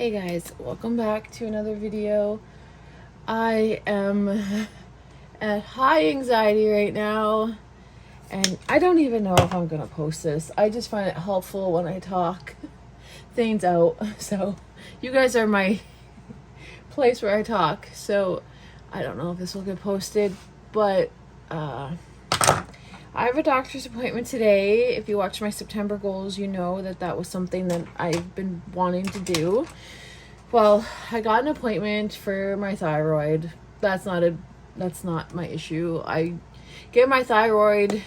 Hey guys, welcome back to another video. I am at high anxiety right now, and I don't even know if I'm gonna post this. I just find it helpful when I talk things out. So you guys are my place where I talk. So I don't know if this will get posted, but I have a doctor's appointment today. If you watch my September goals, you know that was something that I've been wanting to do. Well, I got an appointment for my thyroid. That's not my issue. I get my thyroid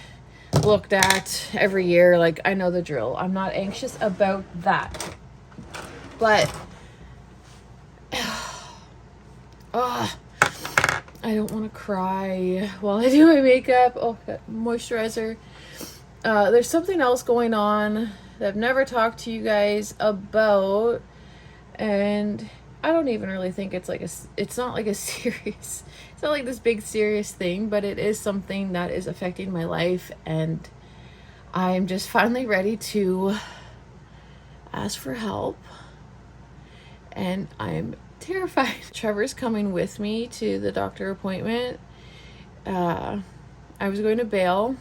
looked at every year. Like, I know the drill. I'm not anxious about that. But I don't want to cry while I do my makeup. Oh, moisturizer. There's something else going on that I've never talked to you guys about, and I don't even really think it's not like it's not like this big serious thing, but it is something that is affecting my life, and I'm just finally ready to ask for help, and I'm terrified. Trevor's coming with me to the doctor appointment. I was going to bail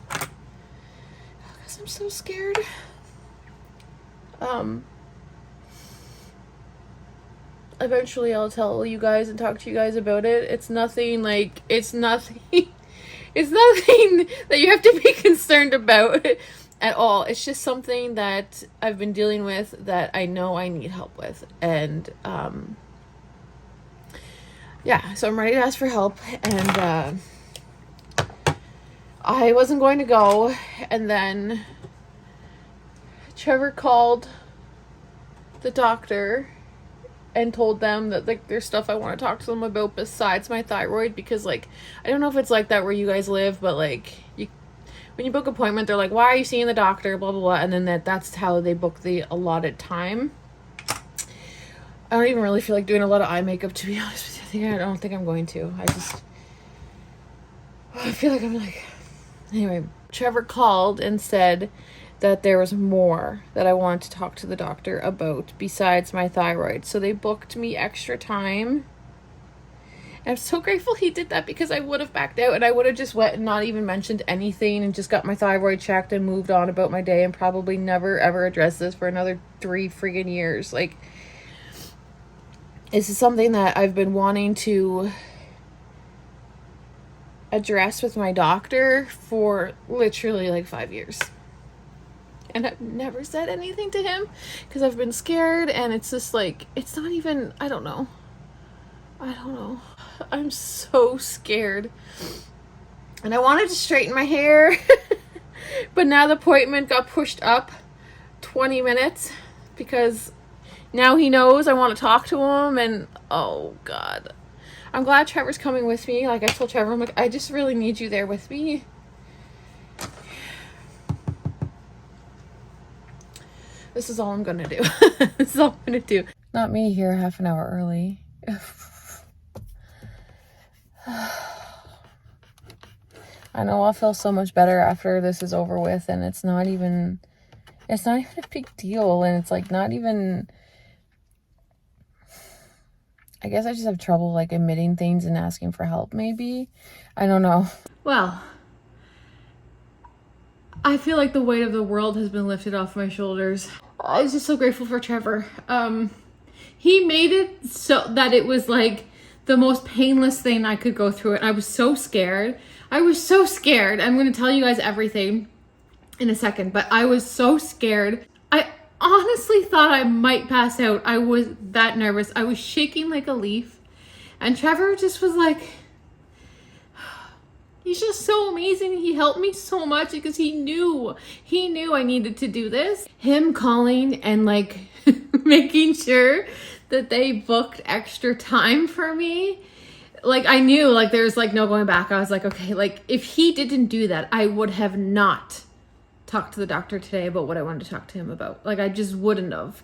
because I'm so scared. Eventually I'll tell you guys and talk to you guys about it. It's nothing it's nothing that you have to be concerned about at all. It's just something that I've been dealing with that I know I need help with. And so I'm ready to ask for help. And I wasn't going to go, and then Trevor called the doctor and told them that there's stuff I want to talk to them about besides my thyroid, because I don't know if it's like that where you guys live, but when you book an appointment, they're like, why are you seeing the doctor, blah blah blah, and then that's how they book the allotted time. I don't even really feel like doing a lot of eye makeup, to be honest with you. I don't think I'm going to. I feel like anyway. Trevor called and said that there was more that I wanted to talk to the doctor about besides my thyroid. So they booked me extra time. And I'm so grateful he did that, because I would have backed out and I would have just went and not even mentioned anything and just got my thyroid checked and moved on about my day and probably never ever addressed this for another 3 friggin' years. This is something that I've been wanting to address with my doctor for literally 5 years. And I've never said anything to him because I've been scared, and it's just it's not even, I don't know. I'm so scared. And I wanted to straighten my hair, but now the appointment got pushed up 20 minutes because now he knows I want to talk to him, and oh God. I'm glad Trevor's coming with me. I told Trevor, I'm I just really need you there with me. This is all I'm gonna do. This is all I'm gonna do. Not me here half an hour early. I know I'll feel so much better after this is over with, and it's not even a big deal, and it's not even, I guess I just have trouble admitting things and asking for help, maybe. I don't know. Well, I feel like the weight of the world has been lifted off my shoulders. I was just so grateful for Trevor. He made it so that it was the most painless thing I could go through. And I was so scared. I'm going to tell you guys everything in a second, but I was so scared. I honestly thought I might pass out. I was that nervous. I was shaking like a leaf. And Trevor just was he's just so amazing. He helped me so much because he knew I needed to do this. Him calling and making sure that they booked extra time for me. I knew there's no going back. I was okay, if he didn't do that, I would have not talked to the doctor today about what I wanted to talk to him about. I just wouldn't have.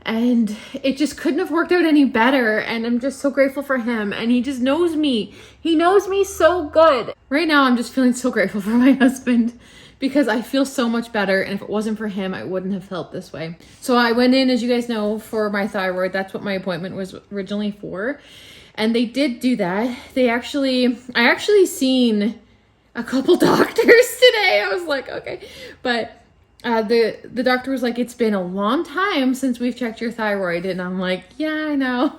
And it just couldn't have worked out any better. And I'm just so grateful for him. And he just knows me. He knows me so good. Right now, I'm just feeling so grateful for my husband because I feel so much better. And if it wasn't for him, I wouldn't have felt this way. So I went in, as you guys know, for my thyroid. That's what my appointment was originally for. And they did do that. I actually seen a couple doctors today. I was like, okay. But the doctor was like, it's been a long time since we've checked your thyroid. And I'm like, yeah, I know.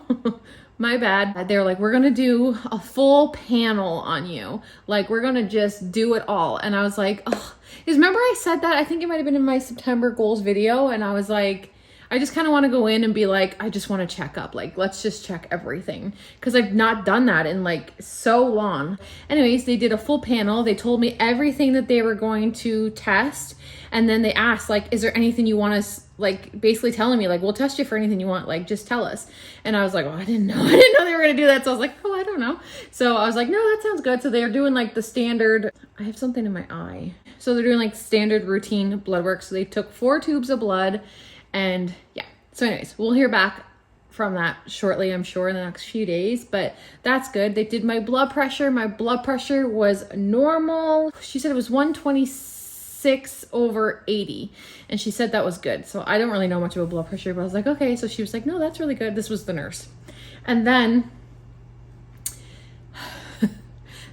My bad. They were like, we're going to do a full panel on you. Like, we're going to just do it all. And I was like, oh, because remember I said that? I think it might have been in my September goals video. And I was like, I just kind of want to go in and be like, I just want to check up. Like, let's just check everything. Because I've not done that in like so long. Anyways, they did a full panel. They told me everything that they were going to test. And then they asked, like, is there anything you want us, like, basically telling me, like, we'll test you for anything you want, like, just tell us. And I was like, oh, I didn't know they were going to do that. So I was like, oh, I don't know. So I was like, no, that sounds good. So they're doing like the standard, I have something in my eye. So they're doing like standard routine blood work. So they took 4 tubes of blood and yeah. So anyways, we'll hear back from that shortly, I'm sure, in the next few days, but that's good. They did my blood pressure. My blood pressure was normal. She said it was 126/80, and she said that was good. So I don't really know much about blood pressure, but I was like, okay. So she was like, no, that's really good. This was the nurse. And then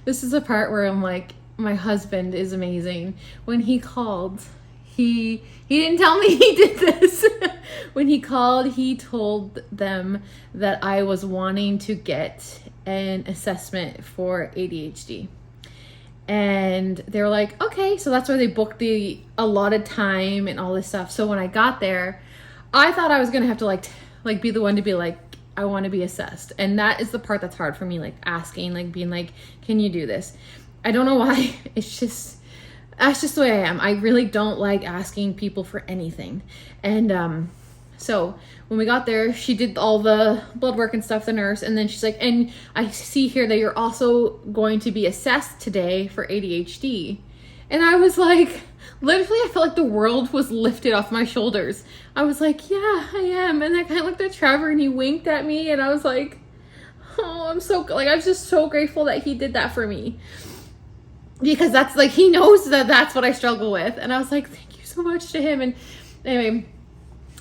this is a part where I'm like, my husband is amazing. When he called, he didn't tell me he did this. When he called, he told them that I was wanting to get an assessment for ADHD. And they were like, okay. So that's why they booked the allotted time and all this stuff. So when I got there, I thought I was going to have to like be the one to be like, I want to be assessed. And that is the part that's hard for me, like asking, like being like, can you do this? I don't know why. That's just the way I am. I really don't like asking people for anything. And so when we got there, she did all the blood work and stuff, the nurse, and then she's like, and I see here that you're also going to be assessed today for ADHD. And I was like, literally, I felt like the world was lifted off my shoulders. I was like, yeah, I am. And I kind of looked at Trevor and he winked at me and I was like, oh, I was just so grateful that he did that for me. Because that's like, he knows that that's what I struggle with. And I was like, thank you so much to him. And anyway,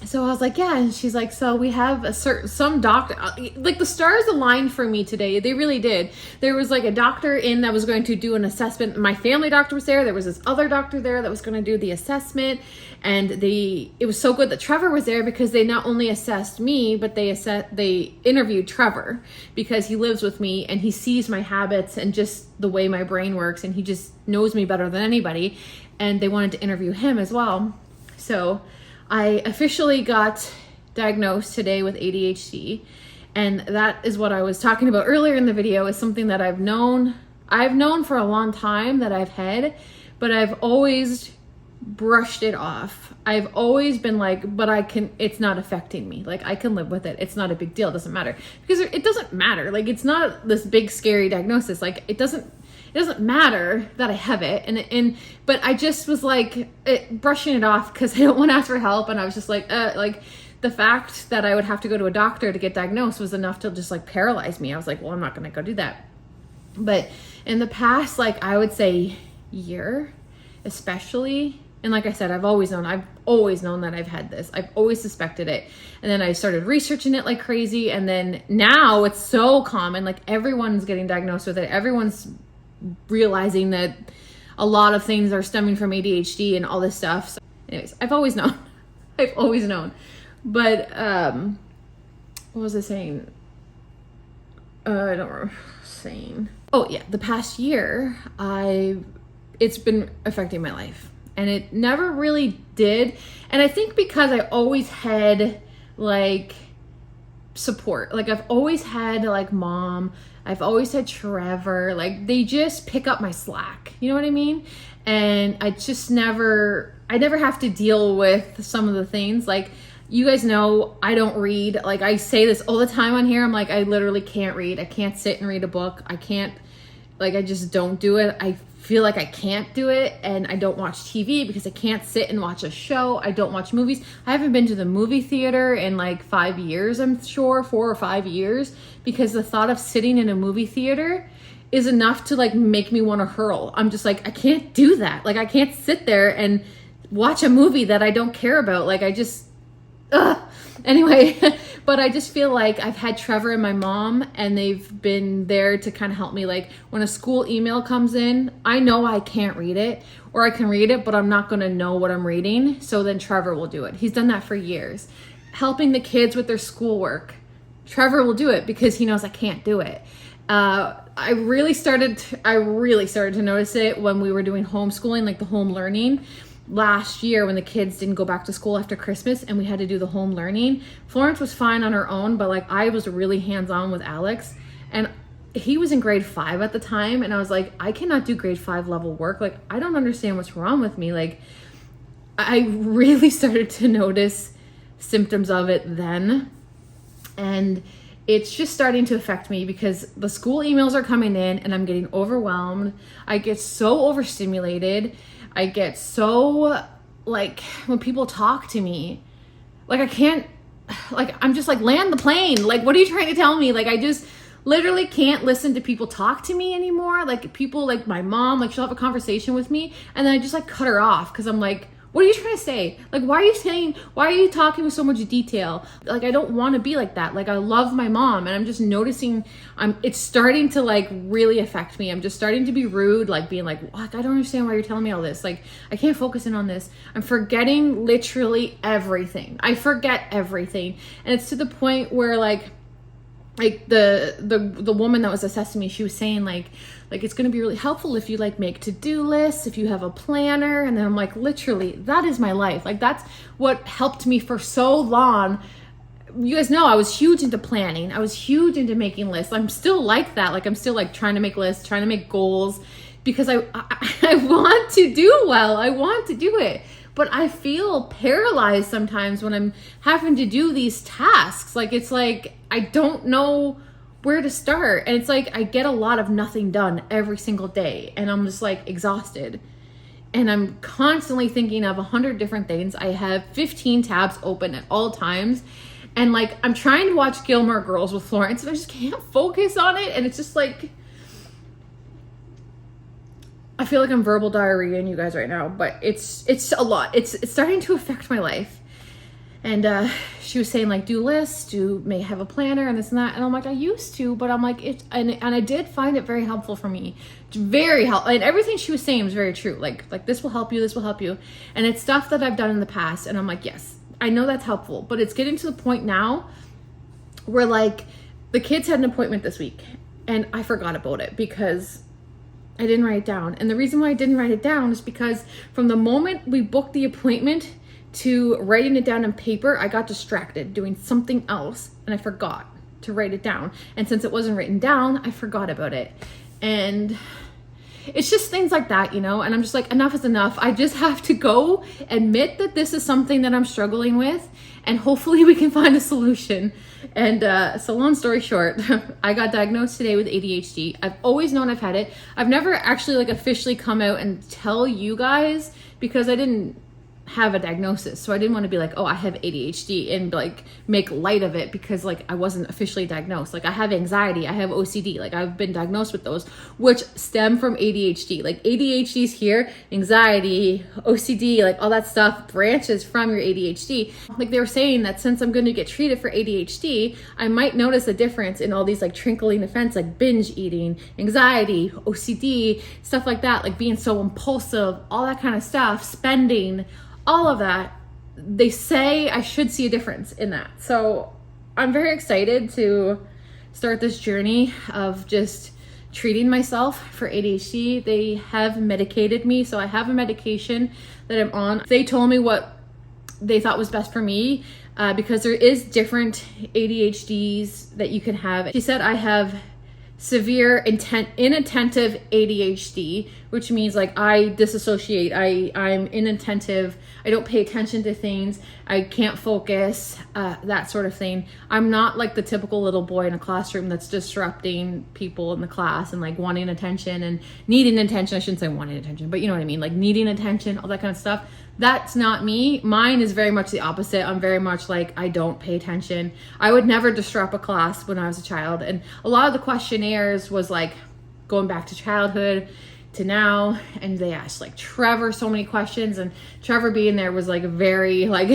so I was like, yeah. And she's like, so we have some doctor, like the stars aligned for me today. They really did. There was like a doctor in that was going to do an assessment. My family doctor was there. There was this other doctor there that was going to do the assessment. And it was so good that Trevor was there because they not only assessed me, but they interviewed Trevor because he lives with me and he sees my habits and just the way my brain works. And he just knows me better than anybody. And they wanted to interview him as well. So I officially got diagnosed today with ADHD, and that is what I was talking about earlier in the video, is something that I've known for a long time that I've had, but I've always brushed it off. I've always been like, but it's not affecting me. Like, I can live with it. It's not a big deal. It doesn't matter. Because it doesn't matter. Like, it's not this big scary diagnosis. Like, it doesn't matter that I have it. But I just was like brushing it off because I don't want to ask for help. And I was just like the fact that I would have to go to a doctor to get diagnosed was enough to just like paralyze me. I was like, well, I'm not going to go do that. But in the past, like I would say year, especially, and like I said, I've always known that I've had this. I've always suspected it. And then I started researching it like crazy. And then now it's so common, like everyone's getting diagnosed with it. Everyone's realizing that a lot of things are stemming from ADHD and all this stuff. So anyways, I've always known. But what was I saying? I don't remember saying. Oh yeah, the past year it's been affecting my life. And it never really did. And I think because I always had like support. Like I've always had like mom, I've always had Trevor, like they just pick up my slack. You know what I mean? And I never have to deal with some of the things. Like you guys know, I don't read. Like I say this all the time on here. I'm like, I literally can't read. I can't sit and read a book. I just don't do it. I feel like I can't do it. And I don't watch TV because I can't sit and watch a show. I don't watch movies. I haven't been to the movie theater in like 5 years, I'm sure, 4 or 5 years, because the thought of sitting in a movie theater is enough to like make me want to hurl. I'm just like, I can't do that. Like, I can't sit there and watch a movie that I don't care about. Like, I just, anyway, but I just feel like I've had Trevor and my mom, and they've been there to kind of help me. Like, when a school email comes in, I know I can't read it, or I can read it, but I'm not going to know what I'm reading. So then Trevor will do it. He's done that for years. Helping the kids with their schoolwork. Trevor will do it because he knows I can't do it. I really started to notice it when we were doing homeschooling, like the home learning last year, when the kids didn't go back to school after Christmas and we had to do the home learning. Florence was fine on her own, but like I was really hands-on with Alex, and he was in grade 5 at the time, and I was like, I cannot do grade 5 level work. Like, I don't understand what's wrong with me. Like, I really started to notice symptoms of it then, and it's just starting to affect me because the school emails are coming in and I'm getting overwhelmed. I get so overstimulated. I get so, like, when people talk to me, like, I can't, like, I'm just like, land the plane. Like, what are you trying to tell me? Like, I just literally can't listen to people talk to me anymore. Like, people, like my mom, like, she'll have a conversation with me and then I just like cut her off because I'm like, what are you trying to say? Like, why are you talking with so much detail? Like, I don't want to be like that. Like, I love my mom, and I'm just noticing it's starting to like really affect me. I'm just starting to be rude, like being like, I don't understand why you're telling me all this. Like, I can't focus in on this. I'm forgetting literally everything. I forget everything. And it's to the point where like the woman that was assessing me, she was saying like it's going to be really helpful if you like make to-do lists, if you have a planner. And then I'm like, literally, that is my life. Like, that's what helped me for so long. You guys know I was huge into planning. I was huge into making lists. I'm still like that. Like, I'm still like trying to make lists, trying to make goals, because I want to do well. I want to do it. But I feel paralyzed sometimes when I'm having to do these tasks. Like, it's like, I don't know where to start. And it's like, I get a lot of nothing done every single day. And I'm just like exhausted. And I'm constantly thinking of 100 different things. I have 15 tabs open at all times. And like, I'm trying to watch Gilmore Girls with Florence, and I just can't focus on it. And it's just like, I feel like I'm verbal diarrhea in you guys right now, but it's a lot. It's starting to affect my life. And she was saying like, do lists, may have a planner and this and that. And I'm like, I used to, but I'm like, and I did find it very helpful for me. It's very helpful. And everything she was saying was very true. Like this will help you, this will help you. And it's stuff that I've done in the past. And I'm like, yes, I know that's helpful, but it's getting to the point now where like the kids had an appointment this week and I forgot about it because I didn't write it down. And the reason why I didn't write it down is because from the moment we booked the appointment to writing it down on paper, I got distracted doing something else and I forgot to write it down. And since it wasn't written down, I forgot about it. And it's just things like that, you know? And I'm just like, enough is enough. I just have to go admit that this is something that I'm struggling with, and hopefully we can find a solution. And so long story short, I got diagnosed today with ADHD. I've always known I've had it. I've never actually like officially come out and tell you guys because I didn't have a diagnosis. So I didn't want to be like, oh, I have ADHD and like make light of it because like I wasn't officially diagnosed. Like I have anxiety, I have OCD, like I've been diagnosed with those, which stem from ADHD. Like ADHD's here, anxiety, OCD, like all that stuff branches from your ADHD. Like they were saying that since I'm going to get treated for ADHD, I might notice a difference in all these like trickling events like binge eating, anxiety, OCD, stuff like that, like being so impulsive, all that kind of stuff, spending, all of that. They say I should see a difference in that. So I'm very excited to start this journey of just treating myself for ADHD. They have medicated me. So I have a medication that I'm on. They told me what they thought was best for me because there is different ADHDs that you can have. She said I have severe inattentive ADHD, which means like I disassociate, I'm inattentive, I don't pay attention to things, I can't focus, that sort of thing. I'm not like the typical little boy in a classroom that's disrupting people in the class and like wanting attention and needing attention. I shouldn't say wanting attention, but you know what I mean, like needing attention, all that kind of stuff. That's not me. Mine is very much the opposite. I'm very much like, I don't pay attention. I would never disrupt a class when I was a child. And a lot of the questionnaires was like, going back to childhood to now, and they asked like Trevor so many questions, and Trevor being there was like a very like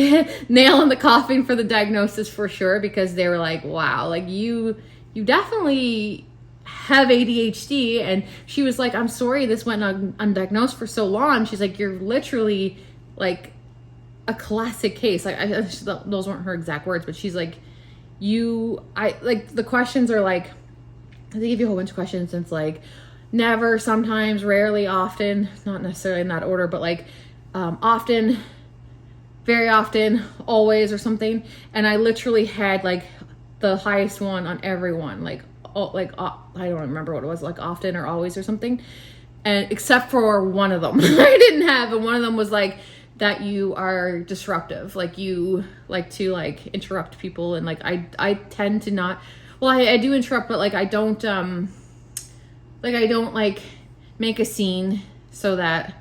nail in the coffin for the diagnosis for sure, because they were like, wow, like you definitely have ADHD. And she was like, I'm sorry this went undiagnosed for so long. She's like, you're literally like a classic case. Like those weren't her exact words, but she's like, like the questions are like, they give you a whole bunch of questions, and it's like never, sometimes, rarely, often, not necessarily in that order, but like often, very often, always, or something. And I literally had like the highest one on every one, like I don't remember what it was, like often or always or something, and except for one of them I didn't have, and one of them was like that you are disruptive, like you like to like interrupt people, and like I tend to not, well, I do interrupt, but like I don't like make a scene so that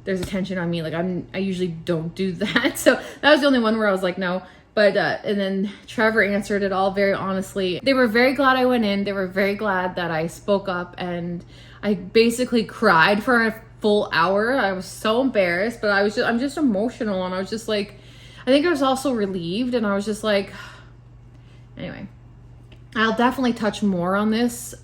there's attention on me. Like I usually don't do that. So that was the only one where I was like, no. But and then Trevor answered it all very honestly. They were very glad I went in. They were very glad that I spoke up, and I basically cried for a full hour. I was so embarrassed, but I'm just emotional, and I was just like, I think I was also relieved, and I was just like, anyway, I'll definitely touch more on this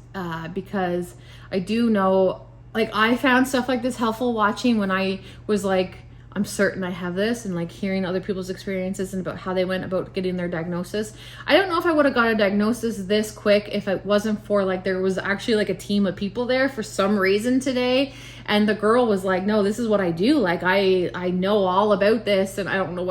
because I do know, like, I found stuff like this helpful watching when I was like, I'm certain I have this, and like hearing other people's experiences and about how they went about getting their diagnosis. I don't know if I would have got a diagnosis this quick if it wasn't for like, there was actually like a team of people there for some reason today. And the girl was like, no, this is what I do. Like I know all about this. And I don't know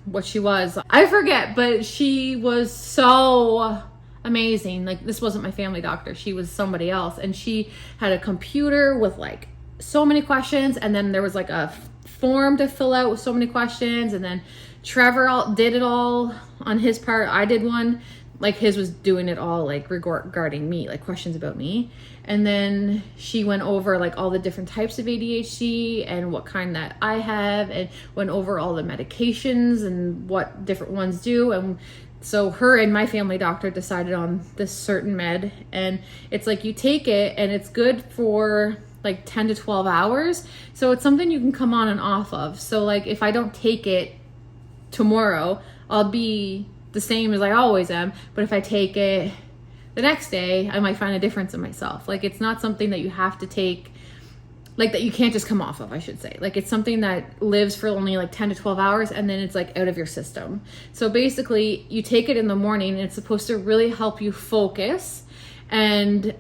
what she was. I forget, but she was so amazing. Like, this wasn't my family doctor. She was somebody else. And she had a computer with like so many questions. And then there was like a form to fill out with so many questions, and then Trevor did it all on his part. I did one, like his was doing it all like regarding me, like questions about me. And then she went over like all the different types of ADHD and what kind that I have, and went over all the medications and what different ones do. And so her and my family doctor decided on this certain med, and it's like you take it and it's good for like 10 to 12 hours. So it's something you can come on and off of. So like if I don't take it tomorrow, I'll be the same as I always am. But if I take it the next day, I might find a difference in myself. Like, it's not something that you have to take, like that you can't just come off of, I should say. Like, it's something that lives for only like 10 to 12 hours, and then it's like out of your system. So basically you take it in the morning, and it's supposed to really help you focus and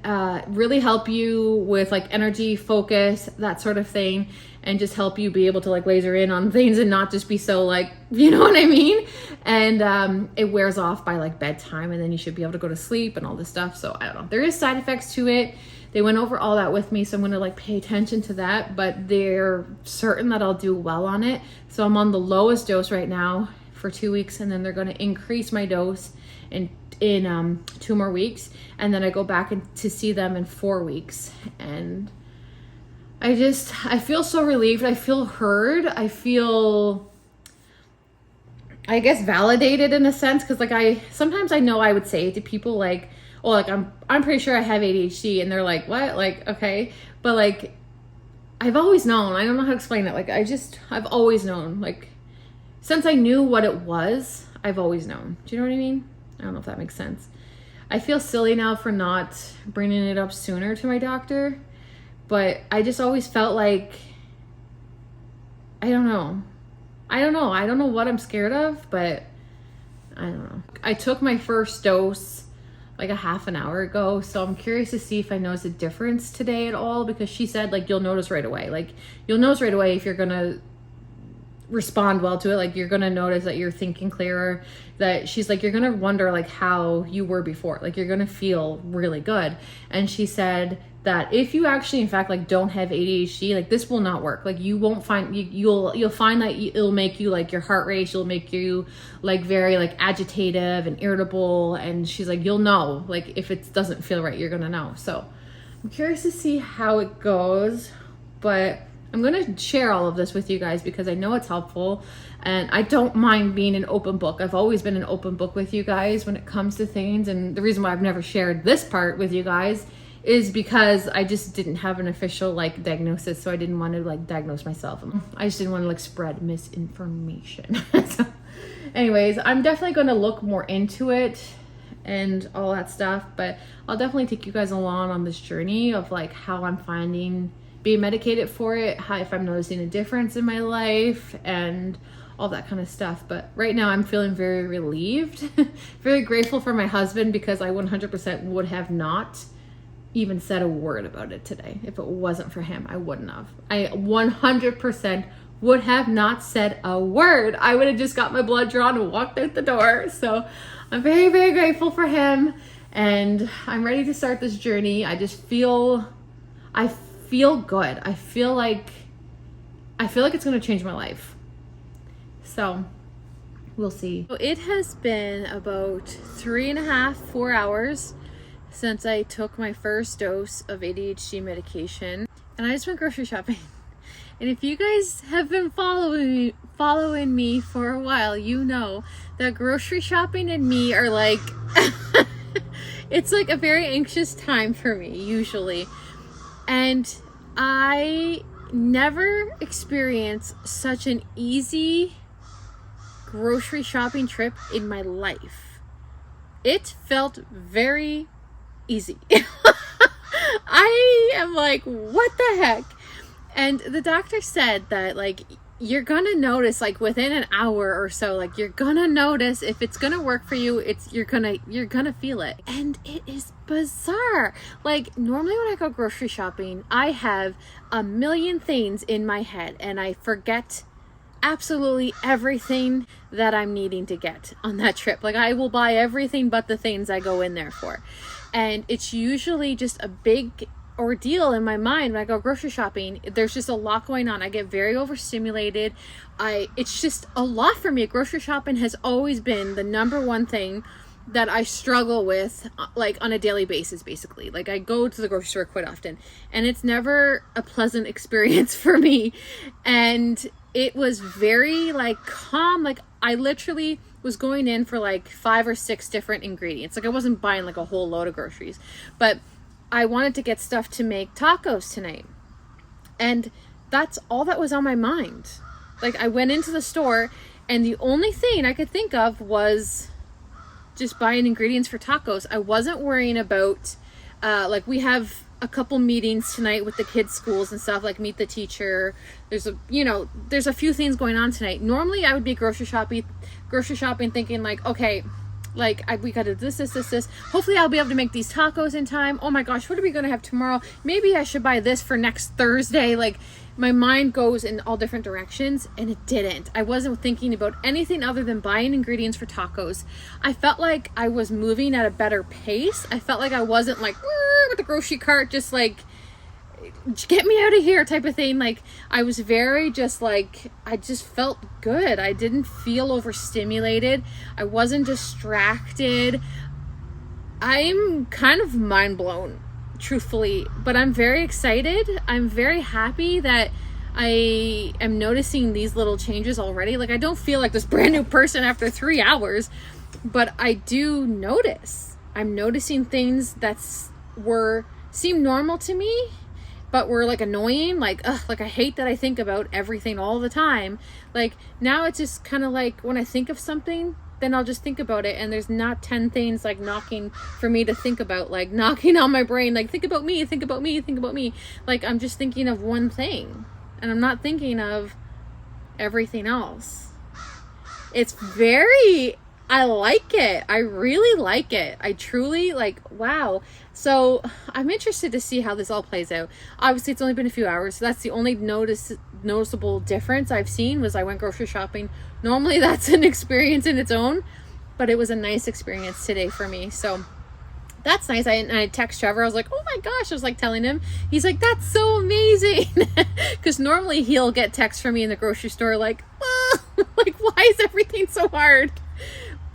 really help you with like energy, focus, that sort of thing, and just help you be able to like laser in on things and not just be so like, you know what I mean? And it wears off by like bedtime, and then you should be able to go to sleep and all this stuff. So I don't know, there is side effects to it. They went over all that with me, so I'm gonna like pay attention to that, but they're certain that I'll do well on it. So I'm on the lowest dose right now for 2 weeks, and then they're gonna increase my dose in 2 more weeks, and then I go back to see them in 4 weeks. And I feel so relieved. I feel heard. I feel, I guess, validated in a sense, because like sometimes I know I would say to people like, oh, like I'm pretty sure I have ADHD, and they're like, what? Like, okay, but like I've always known. I don't know how to explain it. Like I've always known. Like, since I knew what it was, I've always known. Do you know what I mean? I don't know if that makes sense. I feel silly now for not bringing it up sooner to my doctor, but I just always felt like, I don't know what I'm scared of, but I don't know. I took my first dose like a half an hour ago, so I'm curious to see if I notice a difference today at all, because she said like you'll notice right away. Like, you'll notice right away if you're gonna respond well to it. Like, you're gonna notice that you're thinking clearer, that she's like, you're gonna wonder like how you were before, like you're gonna feel really good. And she said that if you actually in fact like don't have ADHD, like this will not work. Like, you won't find, you'll find that it'll make you like your heart race, it'll make you like very like agitative and irritable. And she's like, you'll know, like if it doesn't feel right, you're gonna know. So I'm curious to see how it goes, but I'm going to share all of this with you guys because I know it's helpful, and I don't mind being an open book. I've always been an open book with you guys when it comes to things, and the reason why I've never shared this part with you guys is because I just didn't have an official like diagnosis, so I didn't want to like diagnose myself. I just didn't want to like spread misinformation. So anyways, I'm definitely going to look more into it and all that stuff, but I'll definitely take you guys along on this journey of like how I'm finding being medicated for it, how if I'm noticing a difference in my life and all that kind of stuff. But right now I'm feeling very relieved, very grateful for my husband, because I 100% would have not even said a word about it today. If it wasn't for him, I wouldn't have. I 100% would have not said a word. I would have just got my blood drawn and walked out the door. So I'm very, very grateful for him, and I'm ready to start this journey. I feel good. I feel like it's going to change my life. So we'll see. So it has been about 3.5, 4 hours since I took my first dose of ADHD medication, and I just went grocery shopping. And if you guys have been following me for a while, you know that grocery shopping and me are like it's like a very anxious time for me usually. And I never experienced such an easy grocery shopping trip in my life. It felt very easy. I am like, what the heck? And the doctor said that like you're gonna notice like within an hour or so, like you're gonna notice if it's gonna work for you. You're gonna feel it. And it is bizarre. Like normally when I go grocery shopping, I have a million things in my head and I forget absolutely everything that I'm needing to get on that trip. Like I will buy everything but the things I go in there for. And it's usually just a big ordeal in my mind when I go grocery shopping. There's just a lot going on. I get very overstimulated. It's just a lot for me. Grocery shopping has always been the number one thing that I struggle with, like on a daily basis, basically. Like I go to the grocery store quite often, and it's never a pleasant experience for me. And it was very like calm. Like I literally was going in for like 5 or 6 different ingredients. Like I wasn't buying like a whole load of groceries, but I wanted to get stuff to make tacos tonight. And that's all that was on my mind. Like I went into the store and the only thing I could think of was just buying ingredients for tacos. I wasn't worrying about, like we have a couple meetings tonight with the kids' schools and stuff, like meet the teacher. There's a few things going on tonight. Normally I would be grocery shopping thinking like, okay, like we gotta this. Hopefully I'll be able to make these tacos in time. Oh my gosh, what are we gonna have tomorrow? Maybe I should buy this for next Thursday. Like my mind goes in all different directions, and it didn't. I wasn't thinking about anything other than buying ingredients for tacos. I felt like I was moving at a better pace. I felt like I wasn't like with the grocery cart, just like get me out of here type of thing. Like I was very just like, I just felt good. I didn't feel overstimulated. I wasn't distracted. I'm kind of mind blown, truthfully, but I'm very excited. I'm very happy that I am noticing these little changes already. Like I don't feel like this brand new person after 3 hours, but I do notice. I'm noticing things that seem normal to me, but were like annoying, like I hate that I think about everything all the time. Like now it's just kind of like when I think of something, then I'll just think about it, and there's not 10 things like knocking for me to think about, like knocking on my brain, like think about me. Like I'm just thinking of one thing, and I'm not thinking of everything else. I like it. I really like it. I truly like, wow. So I'm interested to see how this all plays out. Obviously it's only been a few hours, so that's the only noticeable difference I've seen was I went grocery shopping. Normally that's an experience in its own, but it was a nice experience today for me. So that's nice. I text Trevor. I was like, oh my gosh. I was like telling him. He's like, that's so amazing. Because normally he'll get texts from me in the grocery store like, like, why is everything so hard?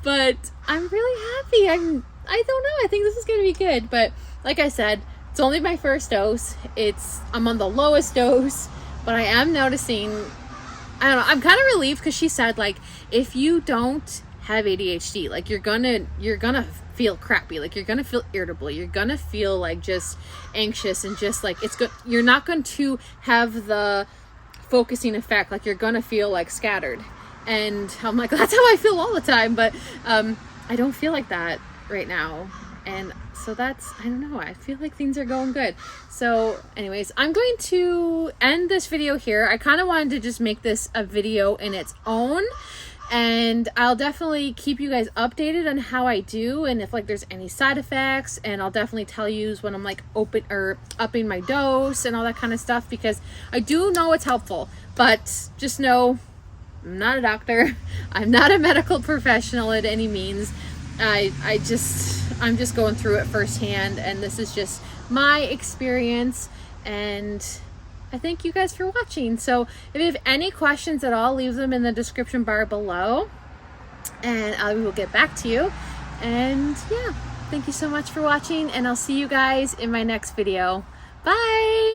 But I'm really happy. I don't know. I think this is going to be good. But like I said, it's only my first dose. I'm on the lowest dose, but I am noticing, I don't know, I'm kind of relieved because she said like, if you don't have ADHD. Like you're gonna feel crappy, like you're gonna feel irritable, you're gonna feel like just anxious, and just like it's good, you're not going to have the focusing effect, like you're gonna feel like scattered. And I'm like, that's how I feel all the time, but I don't feel like that right now. And so that's, I don't know, I feel like things are going good. So anyways, I'm going to end this video here. I kind of wanted to just make this a video in its own, and I'll definitely keep you guys updated on how I do, and if like there's any side effects, and I'll definitely tell you when I'm like upping my dose and all that kind of stuff, because I do know it's helpful. But just know, I'm not a doctor. I'm not a medical professional at any means. I'm just going through it firsthand, and this is just my experience, and I thank you guys for watching. So if you have any questions at all, leave them in the description bar below, and I will get back to you. And yeah, thank you so much for watching, and I'll see you guys in my next video. Bye!